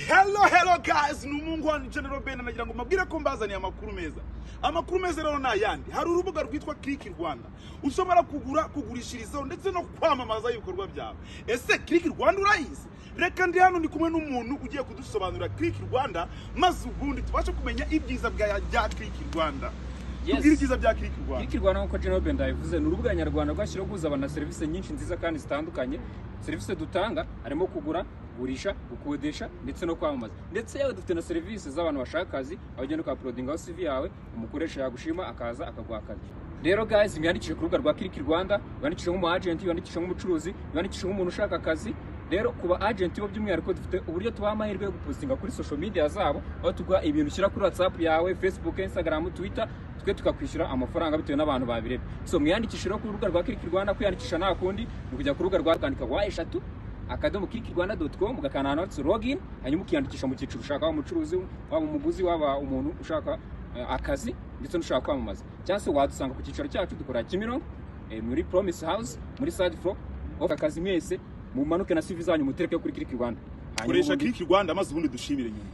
Hello guys, numungu wa General Ben nagira ngo mabwire ko mbazaniye amakuru meza. Amakuru meza rero nayandi. Hari urubuga rwitwa Click Rwanda. Ushobora kugurishirizaho ndetse no kwamamaza ibikorwa byawe. Ese Click Rwanda urayizi? Reka ndi hano ni kumwe n'umuntu ugiye kudusobanurira Click Rwanda maze ubundi tubashe kumenya ibyiza bya Click Rwanda. Ibyiza bya Click Rwanda. Click Rwanda nko General Ben yavuze ni urubuga nyarwanda rwashyiraho guhuza abantu serivisi nyinshi nziza kandi zitandukanye. Serivisi dutanga harimo kugura, gurisha, gukodesha ndetse no kwamamaza. Ndetse yawe dufite na serivisi z'abantu bashaka akazi, abagenda kwa uploadinga CV yawe, umukoresha yagushima akaza akaguha akazi. Rero guys, mwandikishe ku rubuga rwa Click Rwanda, mwandikishe nk'umu agent, mwandikishe nk'umucuruzi, mwandikishe nk'umuntu ushaka akazi. Rero kuba agent bo by'umwihariko dufite uburyo tubaha amahirwe yo gupostinga kuri social media zabo, aho tuguha ibintu ushyira kuri WhatsApp yawe, Facebook, Instagram, Twitter, twe tukakwishyura amafaranga bitewe n'abantu babirebe. So mwiyandikishe ku rubuga rwa Click Rwanda, kwiyandikisha nta kundi ni kujya ku rubuga rwa kandika wa3 akadomo click-rwanda.com ugakana ahantu login, hanyuma ukiyandikisha mu cyiciro ushaka, waba umucuruzi, waba umuguzi, waba umuntu ushaka akazi ndetse n'ushaka kwamamaza. Cyangwa se wadusanga ku cyiciro cyacu dukora Kimironko muri Promise House muri third floor. Ofa akazi mwese mu manuke na CV zanyu mutereke kuri Click Rwanda. Koresha Click Rwanda maze ubundi dushimire nyine.